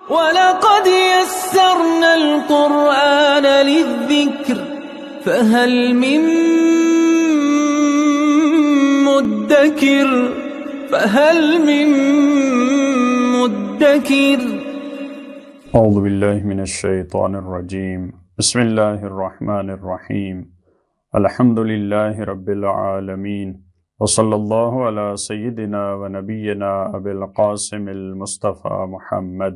وَلَقَدْ يَسَّرْنَا الْقُرْآنَ لِلذِّكْرِ فَهَلْ مِن مُّدَّكِرٍ اعوذ باللہ من الشیطان الرجیم بسم اللہ الرحمن الرحیم الحمد للہ رب العالمین وصلی اللہ علی سیدنا و نبینا ابی القاسم المصطفى محمد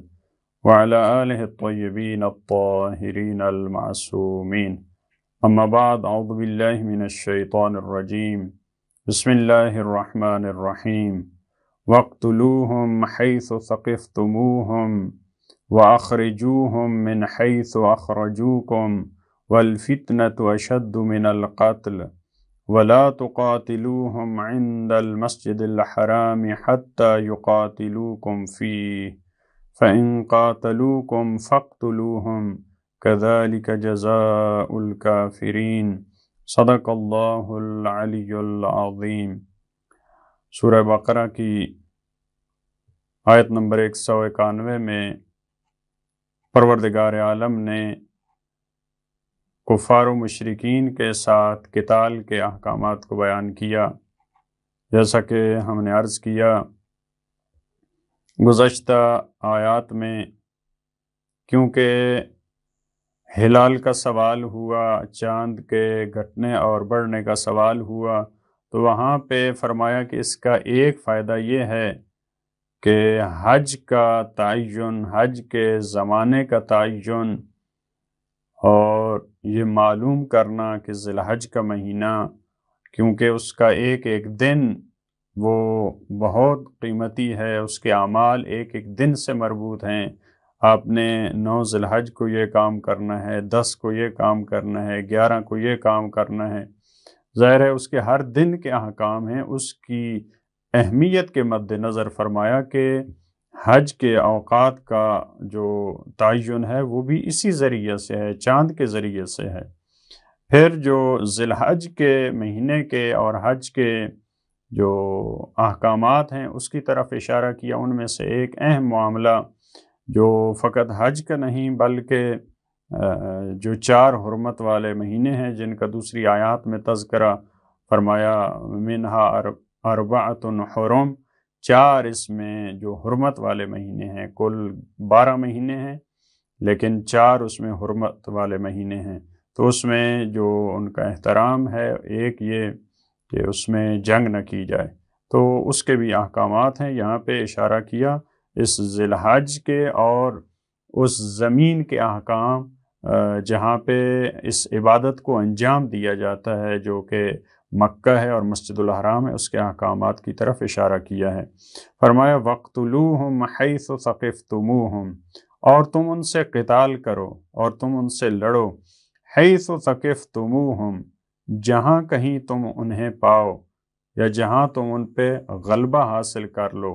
وعلى آلہ الطیبین الطاہرین المعصومین اما بعد اعوذ باللہ من الشیطان الرجیم بسم اللہ الرحمن الرحیم وَاقْتُلُوهُمْ حَيْثُ ثَقِفْتُمُوهُمْ وَأَخْرِجُوهُمْ مِنْ حَيْثُ أَخْرَجُوكُمْ وَالْفِتْنَةُ أَشَدُّ مِنَ الْقَتْلِ وَلَا تُقَاتِلُوهُمْ عِنْدَ الْمَسْجِدِ الْحَرَامِ حَتَّى يُقَاتِلُوكُمْ فِيهِ فَإِنْ قَاتَلُوكُمْ فَاقْتُلُوهُمْ كَذَلِكَ جَزَاءُ الْكَافِرِينَ صدق اللہ العلی العظیم۔ سورہ بقرہ کی آیت نمبر 191 میں پروردگار عالم نے کفار و مشرکین کے ساتھ قتال کے احکامات کو بیان کیا۔ جیسا کہ ہم نے عرض کیا گزشتہ آیات میں، کیونکہ ہلال کا سوال ہوا، چاند کے گھٹنے اور بڑھنے کا سوال ہوا، تو وہاں پہ فرمایا کہ اس کا ایک فائدہ یہ ہے کہ حج کا تعین، حج کے زمانے کا تعین، اور یہ معلوم کرنا کہ ذی الحج کا مہینہ، کیونکہ اس کا ایک ایک دن وہ بہت قیمتی ہے، اس کے اعمال ایک ایک دن سے مربوط ہیں۔ آپ نے 9 ذی الحج کو یہ کام کرنا ہے، 10 کو یہ کام کرنا ہے، 11 کو یہ کام کرنا ہے۔ ظاہر ہے اس کے ہر دن کے احکام ہیں۔ اس کی اہمیت کے مد نظر فرمایا کہ حج کے اوقات کا جو تعین ہے وہ بھی اسی ذریعے سے ہے، چاند کے ذریعے سے ہے۔ پھر جو ذی الحج کے مہینے کے اور حج کے جو احکامات ہیں اس کی طرف اشارہ کیا۔ ان میں سے ایک اہم معاملہ جو فقط حج کا نہیں بلکہ جو 4 حرمت والے مہینے ہیں جن کا دوسری آیات میں تذکرہ فرمایا، منہا اربعۃ حرم، 4 اس میں جو حرمت والے مہینے ہیں، کل 12 مہینے ہیں لیکن 4 اس میں حرمت والے مہینے ہیں۔ تو اس میں جو ان کا احترام ہے، ایک یہ کہ اس میں جنگ نہ کی جائے، تو اس کے بھی احکامات ہیں۔ یہاں پہ اشارہ کیا اس ذی الحج کے اور اس زمین کے احکام جہاں پہ اس عبادت کو انجام دیا جاتا ہے جو کہ مکہ ہے اور مسجد الحرام ہے، اس کے احکامات کی طرف اشارہ کیا ہے۔ فرمایا وَاقْتُلُوهُمْ حَيْثُ ثَقِفْتُمُوهُمْ، اور تم ان سے قتال کرو اور تم ان سے لڑو، حَيْثُ ثَقِفْتُمُوهُمْ، جہاں کہیں تم انہیں پاؤ یا جہاں تم ان پہ غلبہ حاصل کر لو۔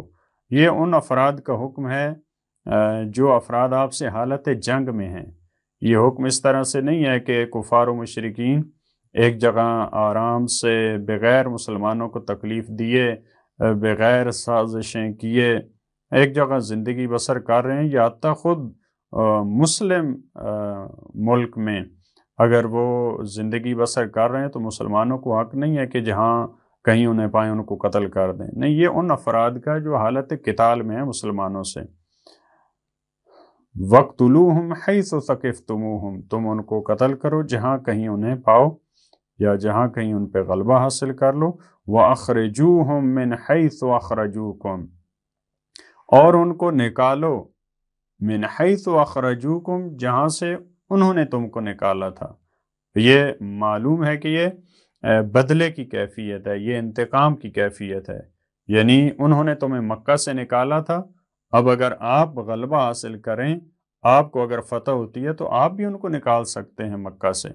یہ ان افراد کا حکم ہے جو افراد آپ سے حالت جنگ میں ہیں۔ یہ حکم اس طرح سے نہیں ہے کہ کفار و مشرکین ایک جگہ آرام سے بغیر مسلمانوں کو تکلیف دیے، بغیر سازشیں کیے ایک جگہ زندگی بسر کر رہے ہیں، یا حتیٰ خود مسلم ملک میں اگر وہ زندگی بسر کر رہے ہیں تو مسلمانوں کو حق نہیں ہے کہ جہاں کہیں انہیں پائیں ان کو قتل کر دیں۔ نہیں، یہ ان افراد کا جو حالت قتال میں ہیں مسلمانوں سے۔ وَاقْتُلُوهُمْ حَيْثُ ثَقِفْتُمُوهُمْ، تم ان کو قتل کرو جہاں کہیں انہیں پاؤ یا جہاں کہیں ان پہ غلبہ حاصل کر لو۔ وَأَخْرِجُوهُمْ مِنْ حَيْثُ أَخْرَجُوكُمْ، اور ان کو نکالو مِنْ حَيْثُ أَخْرَجُوكُمْ، جہاں سے انہوں نے تم کو نکالا تھا۔ یہ معلوم ہے کہ یہ بدلے کی کیفیت ہے، یہ انتقام کی کیفیت ہے، یعنی انہوں نے تمہیں مکہ سے نکالا تھا، اب اگر آپ غلبہ حاصل کریں، آپ کو اگر فتح ہوتی ہے تو آپ بھی ان کو نکال سکتے ہیں مکہ سے۔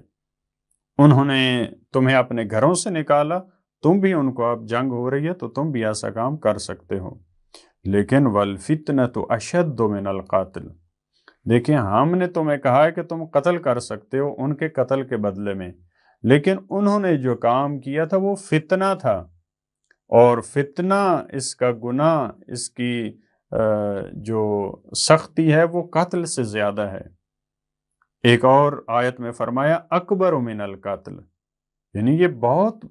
انہوں نے تمہیں اپنے گھروں سے نکالا، تم بھی ان کو اب جنگ ہو رہی ہے تو تم بھی ایسا کام کر سکتے ہو۔ لیکن وَالْفِتْنَةُ أَشَدُّ مِنَ الْقَاتِلِ، دیکھیں ہم نے تمہیں کہا ہے کہ تم قتل کر سکتے ہو ان کے قتل کے بدلے میں، لیکن انہوں نے جو کام کیا تھا وہ فتنہ تھا، اور فتنہ، اس کا گناہ، اس کی جو سختی ہے وہ قتل سے زیادہ ہے۔ ایک اور آیت میں فرمایا اکبر من القتل، یعنی یہ بہت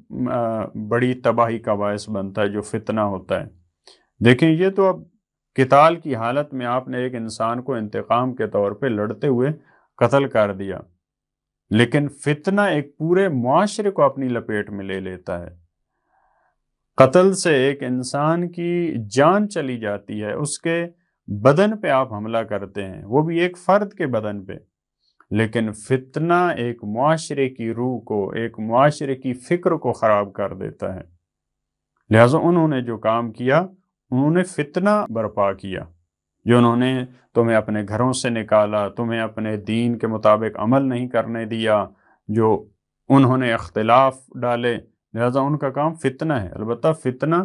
بڑی تباہی کا باعث بنتا ہے جو فتنہ ہوتا ہے۔ دیکھیں یہ تو اب قتال کی حالت میں آپ نے ایک انسان کو انتقام کے طور پہ لڑتے ہوئے قتل کر دیا، لیکن فتنہ ایک پورے معاشرے کو اپنی لپیٹ میں لے لیتا ہے۔ قتل سے ایک انسان کی جان چلی جاتی ہے، اس کے بدن پہ آپ حملہ کرتے ہیں، وہ بھی ایک فرد کے بدن پہ، لیکن فتنہ ایک معاشرے کی روح کو، ایک معاشرے کی فکر کو خراب کر دیتا ہے۔ لہٰذا انہوں نے جو کام کیا، انہوں نے فتنہ برپا کیا، جو انہوں نے تمہیں اپنے گھروں سے نکالا، تمہیں اپنے دین کے مطابق عمل نہیں کرنے دیا، جو انہوں نے اختلاف ڈالے، لہٰذا ان کا کام فتنہ ہے۔ البتہ فتنہ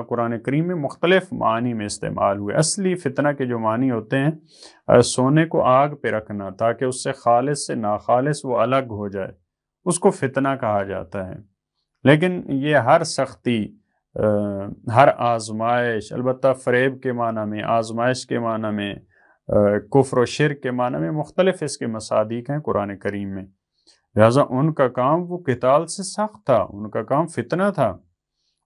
قرآن کریم میں مختلف معنی میں استعمال ہوئے۔ اصلی فتنہ کے جو معنی ہوتے ہیں سونے کو آگ پہ رکھنا تاکہ اس سے خالص سے ناخالص وہ الگ ہو جائے، اس کو فتنہ کہا جاتا ہے۔ لیکن یہ ہر سختی، ہر آزمائش، البتہ فریب کے معنی میں، آزمائش کے معنی میں، کفر و شرک کے معنی میں مختلف اس کے مصادیق ہیں قرآن کریم میں۔ لہٰذا ان کا کام وہ قتال سے سخت تھا، ان کا کام فتنہ تھا۔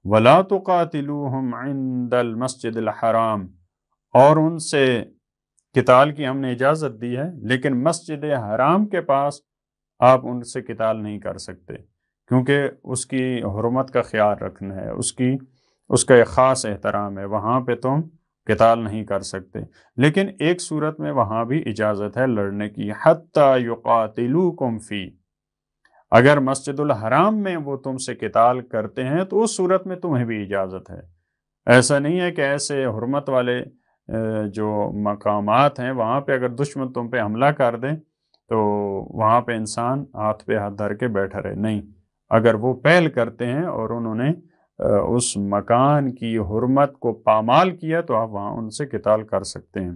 وَلَا تُقَاتِلُوهُمْ عِنْدَ الْمَسْجِدِ الْحَرَامِ، اور ان سے قتال کی ہم نے اجازت دی ہے، لیکن مسجد حرام کے پاس آپ ان سے قتال نہیں کر سکتے، کیونکہ اس کی حرمت کا خیال رکھنا ہے، اس کا ایک خاص احترام ہے، وہاں پہ تم قتال نہیں کر سکتے۔ لیکن ایک صورت میں وہاں بھی اجازت ہے لڑنے کی، حَتَّى يُقَاتِلُوكُمْ فِي، اگر مسجد الحرام میں وہ تم سے قتال کرتے ہیں تو اس صورت میں تمہیں بھی اجازت ہے۔ ایسا نہیں ہے کہ ایسے حرمت والے جو مقامات ہیں وہاں پہ اگر دشمن تم پہ حملہ کر دیں تو وہاں پہ انسان ہاتھ پہ ہاتھ دھر کے بیٹھا رہے، نہیں، اگر وہ پہل کرتے ہیں اور انہوں نے اس مکان کی حرمت کو پامال کیا تو آپ وہاں ان سے قتال کر سکتے ہیں۔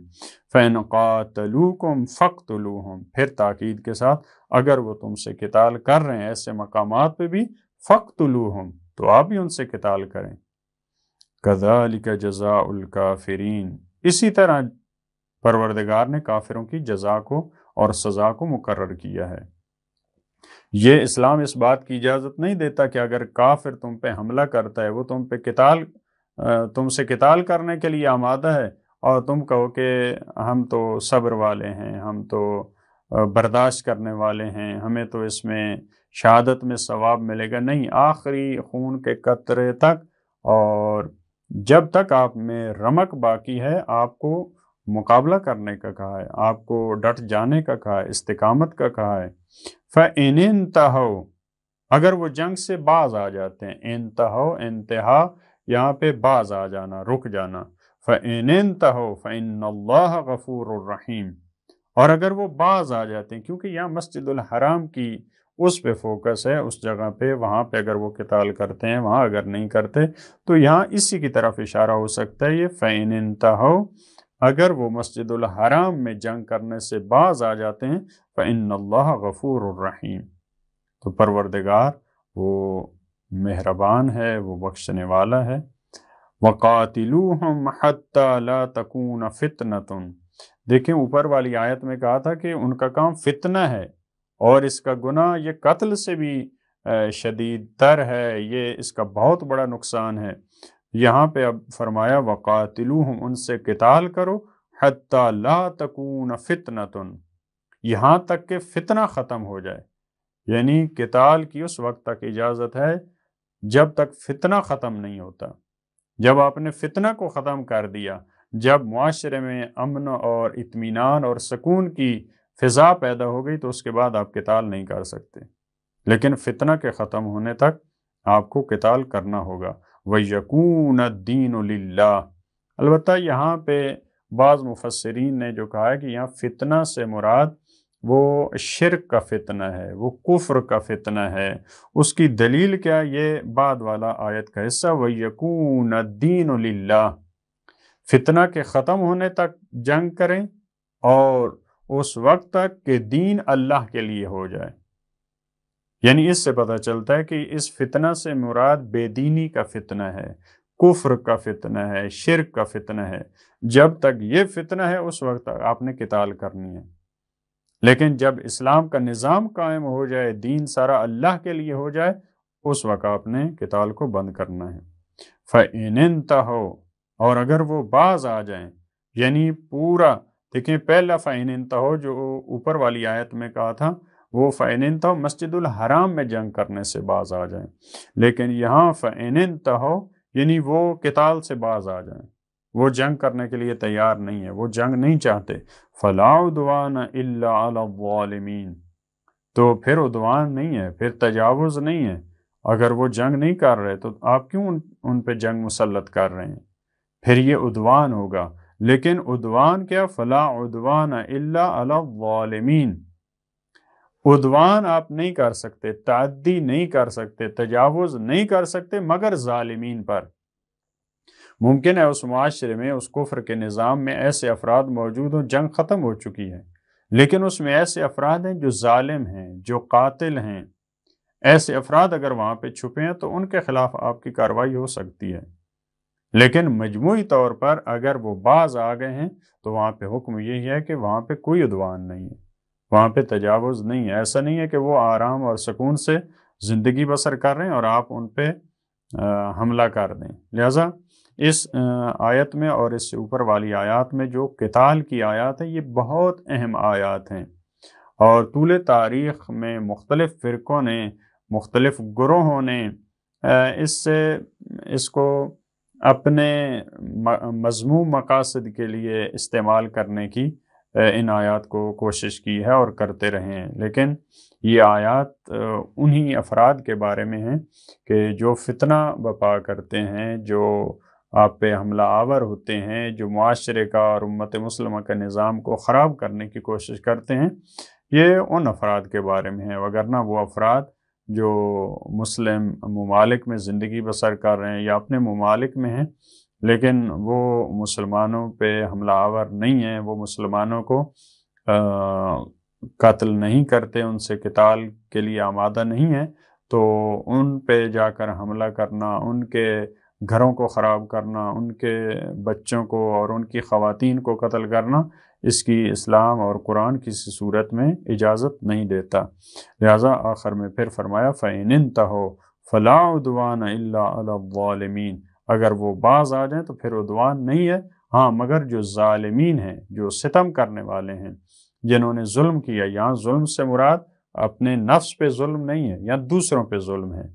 فَإِنْ قَاتَلُوكُمْ فَاقْتُلُوهُمْ، پھر تاکید کے ساتھ اگر وہ تم سے قتال کر رہے ہیں ایسے مقامات پہ بھی، فَاقْتُلُوهُمْ، تو آپ بھی ان سے قتال کریں۔ كَذَلِكَ جَزَاءُ الْكَافِرِينَ، اسی طرح پروردگار نے کافروں کی جزا کو اور سزا کو مقرر کیا ہے۔ یہ اسلام اس بات کی اجازت نہیں دیتا کہ اگر کافر تم پہ حملہ کرتا ہے، وہ تم سے قتال کرنے کے لیے آمادہ ہے، اور تم کہو کہ ہم تو صبر والے ہیں، ہم تو برداشت کرنے والے ہیں، ہمیں تو اس میں شہادت میں ثواب ملے گا۔ نہیں، آخری خون کے قطرے تک اور جب تک آپ میں رمق باقی ہے آپ کو مقابلہ کرنے کا کہا ہے، آپ کو ڈٹ جانے کا کہا ہے، استقامت کا کہا ہے۔ فَإِنِ انْتَهَوْا، اگر وہ جنگ سے باز آ جاتے ہیں، انتہو انتہا یہاں پہ باز آ جانا، رک جانا۔ فَإِنِ انْتَهَوْا فَإِنَّ اللَّهَ غَفُورٌ رَحِيمٌ، اور اگر وہ باز آ جاتے ہیں، کیونکہ یہاں مسجد الحرام کی اس پہ فوکس ہے، اس جگہ پہ، وہاں پہ اگر وہ قتال کرتے ہیں، وہاں اگر نہیں کرتے تو یہاں اسی کی طرف اشارہ ہو سکتا ہے یہ فَإِنِ انْتَهَوْا، اگر وہ مسجد الحرام میں جنگ کرنے سے باز آ جاتے ہیں، فَإِنَّ اللَّهَ غَفُورٌ رَحِيمٌ، تو پروردگار وہ مہربان ہے، وہ بخشنے والا ہے۔ وَقَاتِلُوهُمْ حَتَّى لَا تَكُونَ فِتْنَةٌ، دیکھیں اوپر والی آیت میں کہا تھا کہ ان کا کام فتنہ ہے، اور اس کا گناہ یہ قتل سے بھی شدید تر ہے، یہ اس کا بہت بڑا نقصان ہے۔ یہاں پہ اب فرمایا وَقَاتِلُوهُمْ، ان سے قتال کرو، حَتَّى لَا تَكُونَ فِتْنَةٌ، یہاں تک کہ فتنہ ختم ہو جائے، یعنی قتال کی اس وقت تک اجازت ہے جب تک فتنہ ختم نہیں ہوتا۔ جب آپ نے فتنہ کو ختم کر دیا، جب معاشرے میں امن اور اطمینان اور سکون کی فضا پیدا ہو گئی تو اس کے بعد آپ قتال نہیں کر سکتے، لیکن فتنہ کے ختم ہونے تک آپ کو قتال کرنا ہوگا۔ وَيَكُونَ الدِّينُ لِلَّهِ، البتہ یہاں پہ بعض مفسرین نے جو کہا ہے کہ یہاں فتنہ سے مراد وہ شرک کا فتنہ ہے، وہ کفر کا فتنہ ہے۔ اس کی دلیل کیا؟ یہ بعد والا آیت کا حصہ وَيَكُونَ الدِّينُ لِلَّهِ، فتنہ کے ختم ہونے تک جنگ کریں اور اس وقت تک کہ دین اللہ کے لیے ہو جائے۔ یعنی اس سے پتہ چلتا ہے کہ اس فتنہ سے مراد بے دینی کا فتنہ ہے، کفر کا فتنہ ہے، شرک کا فتنہ ہے، جب تک یہ فتنہ ہے اس وقت تک آپ نے قتال کرنی ہے۔ لیکن جب اسلام کا نظام قائم ہو جائے، دین سارا اللہ کے لیے ہو جائے، اس وقت آپ نے قتال کو بند کرنا ہے۔ فَإِنِ انْتَهَوْا، اور اگر وہ باز آ جائیں، یعنی پورا دیکھیں پہلا فَإِنِ انْتَهَوْا جو اوپر والی آیت میں کہا تھا وہ فَإِنِ انْتَهَوْا مسجد الحرام میں جنگ کرنے سے باز آ جائیں، لیکن یہاں فَإِنِ انْتَهَوْا یعنی وہ قتال سے باز آ جائیں، وہ جنگ کرنے کے لیے تیار نہیں ہے، وہ جنگ نہیں چاہتے، فَلَا عُدْوَانَ إِلَّا عَلَى الظَّالِمِينَ، تو پھر عدوان نہیں ہے، پھر تجاوز نہیں ہے۔ اگر وہ جنگ نہیں کر رہے تو آپ کیوں ان پہ جنگ مسلط کر رہے ہیں؟ پھر یہ عدوان ہوگا۔ لیکن عدوان کیا؟ فَلَا عُدْوَانَ إِلَّا عَلَى الظَّالِمِينَ، عدوان آپ نہیں کر سکتے، تعدی نہیں کر سکتے، تجاوز نہیں کر سکتے مگر ظالمین پر۔ ممکن ہے اس معاشرے میں، اس کفر کے نظام میں ایسے افراد موجود ہوں، جنگ ختم ہو چکی ہے، لیکن اس میں ایسے افراد ہیں جو ظالم ہیں، جو قاتل ہیں۔ ایسے افراد اگر وہاں پہ چھپے ہیں تو ان کے خلاف آپ کی کارروائی ہو سکتی ہے، لیکن مجموعی طور پر اگر وہ باز آ گئے ہیں تو وہاں پہ حکم یہی ہے کہ وہاں پہ کوئی عدوان نہیں ہے، وہاں پہ تجاوز نہیں ہے۔ ایسا نہیں ہے کہ وہ آرام اور سکون سے زندگی بسر کر رہے ہیں اور آپ ان پہ حملہ کر دیں۔ لہٰذا اس آیت میں اور اس سے اوپر والی آیات میں جو قتال کی آیات ہیں یہ بہت اہم آیات ہیں، اور طول تاریخ میں مختلف فرقوں نے، مختلف گروہوں نے اس کو اپنے مذموم مقاصد کے لیے استعمال کرنے کی ان آیات کو کوشش کی ہے اور کرتے رہے ہیں، لیکن یہ آیات انہی افراد کے بارے میں ہیں کہ جو فتنہ برپا کرتے ہیں، جو آپ پہ حملہ آور ہوتے ہیں، جو معاشرے کا اور امت مسلمہ کے نظام کو خراب کرنے کی کوشش کرتے ہیں، یہ ان افراد کے بارے میں ہے۔ وگرنہ وہ افراد جو مسلم ممالک میں زندگی بسر کر رہے ہیں یا اپنے ممالک میں ہیں لیکن وہ مسلمانوں پہ حملہ آور نہیں ہیں، وہ مسلمانوں کو قتل نہیں کرتے، ان سے قتال کے لیے آمادہ نہیں ہیں، تو ان پہ جا کر حملہ کرنا، ان کے گھروں کو خراب کرنا، ان کے بچوں کو اور ان کی خواتین کو قتل کرنا، اس کی اسلام اور قرآن کسی صورت میں اجازت نہیں دیتا۔ لہٰذا آخر میں پھر فرمایا فَإِنِ انْتَهَوْا فَلَا عُدْوَانَ إِلَّا عَلَى الظَّالِمِينَ، اگر وہ باز آ جائیں تو پھر عدوان نہیں ہے، ہاں مگر جو ظالمین ہیں، جو ستم کرنے والے ہیں، جنہوں نے ظلم کیا، یہاں ظلم سے مراد اپنے نفس پہ ظلم نہیں ہے یا دوسروں پہ ظلم ہے۔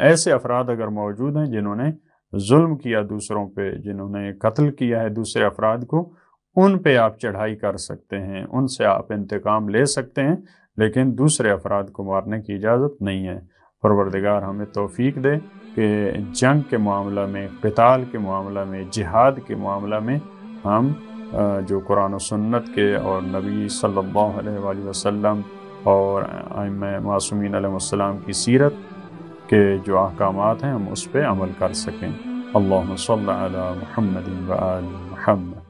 ایسے افراد اگر موجود ہیں جنہوں نے ظلم کیا دوسروں پہ، جنہوں نے قتل کیا ہے دوسرے افراد کو، ان پہ آپ چڑھائی کر سکتے ہیں، ان سے آپ انتقام لے سکتے ہیں، لیکن دوسرے افراد کو مارنے کی اجازت نہیں ہے۔ پروردگار ہمیں توفیق دے کہ جنگ کے معاملہ میں، قتال کے معاملہ میں، جہاد کے معاملہ میں ہم جو قرآن و سنت کے اور نبی صلی اللہ علیہ وآلہ وسلم اور ائمہ معصومین علیہ السلام کی سیرت کے جو احکامات ہیں ہم اس پہ عمل کر سکیں۔ اللہم صلی علی محمد و آل محمد۔